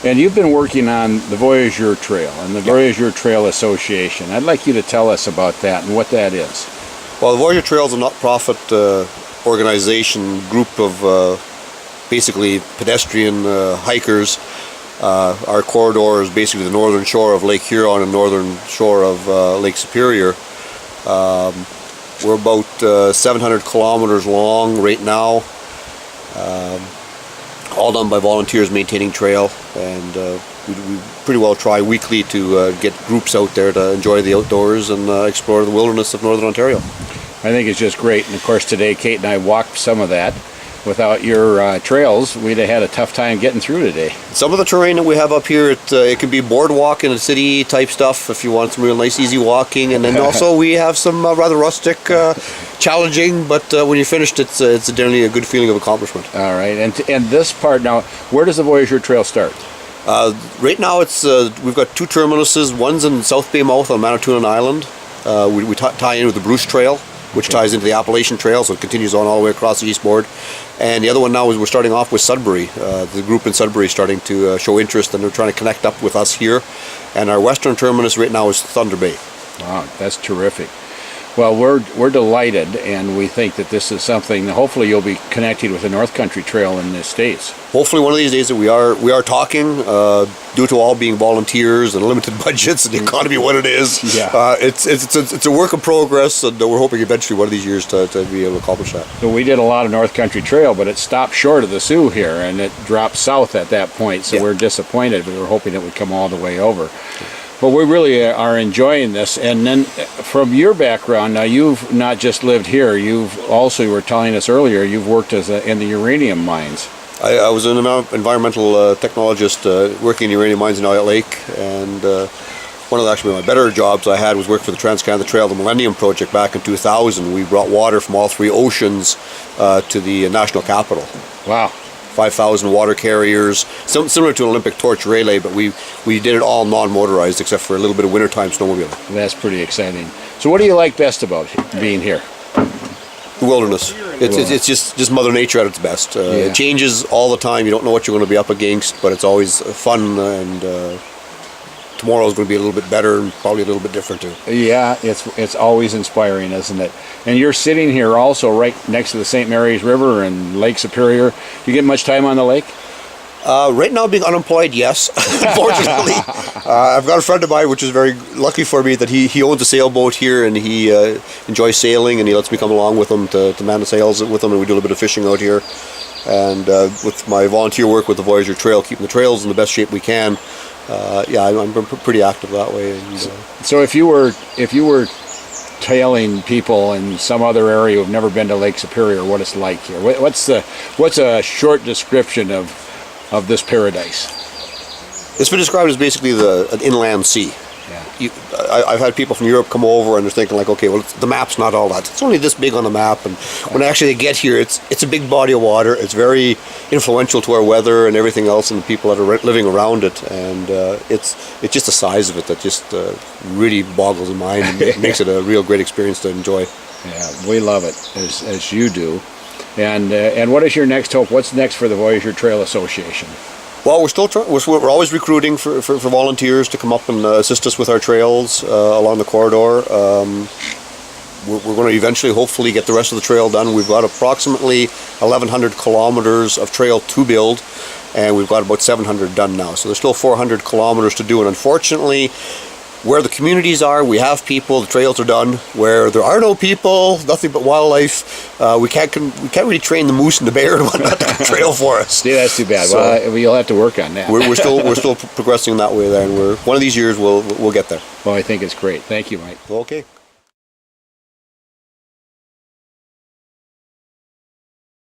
And you've been working on the Voyager Trail and the Voyager Trail Association. I'd like you to tell us about that and what that is. Well, the Voyager Trail is a not-profit organization, group of basically pedestrian hikers. Our corridor is basically the northern shore of Lake Huron and northern shore of Lake Superior. We're about 700 kilometers long right now, all done by volunteers maintaining trail, and we pretty well try weekly to get groups out there to enjoy the outdoors and explore the wilderness of Northern Ontario. I think it's just great, and of course today Kate and I walked some of that. Without your trails, we'd have had a tough time getting through today. Some of the terrain that we have up here, it can be boardwalk in the city type stuff if you want some real nice easy walking, and then also we have some rather rustic, challenging, but when you're finished it's generally a good feeling of accomplishment. All right, and this part now, where does the Voyager Trail start? Right now it's we've got two terminuses. One's in South Bay Mouth on Manitoulin Island. We tie in with the Bruce Trail, which ties into the Appalachian Trail, so it continues on all the way across the eastboard. And the other one now is we're starting off with Sudbury. The group in Sudbury is starting to show interest, and they're trying to connect up with us here. And our western terminus right now is Thunder Bay. Wow, that's terrific. Well, we're delighted, and we think that this is something, hopefully you'll be connected with the North Country Trail in the States. Hopefully one of these days that we are talking, due to all being volunteers and limited budgets and the economy what it is. Yeah. It's a work in progress, and we're hoping eventually one of these years to be able to accomplish that. So we did a lot of North Country Trail, but it stopped short of the Sioux here, and it dropped south at that point, so we're disappointed. We were hoping it would come all the way over. But we really are enjoying this. And then from your background, now you've not just lived here, you've also, you were telling us earlier, you've worked in the uranium mines. I was an environmental technologist working in uranium mines in Elliott Lake, and one of my better jobs I had was work for the Trans-Canada Trail, the Millennium Project back in 2000. We brought water from all three oceans to the national capital. Wow. 5,000 water carriers, similar to an Olympic torch relay, but we did it all non-motorized except for a little bit of wintertime snowmobiling. That's pretty exciting. So what do you like best about being here? The wilderness. It's just Mother Nature at its best. It changes all the time. You don't know what you're going to be up against, but it's always fun, and tomorrow's going to be a little bit better and probably a little bit different too. Yeah, it's always inspiring, isn't it? And you're sitting here also right next to the St. Mary's River and Lake Superior. You get much time on the lake? Right now, being unemployed, yes, unfortunately. I've got a friend of mine, which is very lucky for me, that he owns a sailboat here, and he enjoys sailing, and he lets me come along with him to man the sails with him, and we do a little bit of fishing out here. And with my volunteer work with the Voyager Trail, keeping the trails in the best shape we can, I'm pretty active that way. And, so if you were tailing people in some other area who've never been to Lake Superior what it's like here, what's a short description of this paradise? It's been described as basically an inland sea. Yeah. I've had people from Europe come over, and they're thinking like, okay, well, the map's not all that. It's only this big on the map, and when actually they get here, it's a big body of water. It's very influential to our weather and everything else, and the people that are living around it. And it's just the size of it that just really boggles the mind and makes it a real great experience to enjoy. Yeah, we love it as you do. And what is your next hope? What's next for the Voyager Trail Association? Well, we're still we're always recruiting for volunteers to come up and assist us with our trails along the corridor. We're going to eventually, hopefully, get the rest of the trail done. We've got approximately 1,100 kilometers of trail to build, and we've got about 700 done now. So there's still 400 kilometers to do, and unfortunately, where the communities are, we have people, the trails are done. Where there are no people, nothing but wildlife, we can't really train the moose and the bear and whatnot to trail for us. Yeah, that's too bad. So, well, you'll have to work on that. We're still progressing that way there, and one of these years we'll get there. Well, I think it's great. Thank you, Mike. Okay.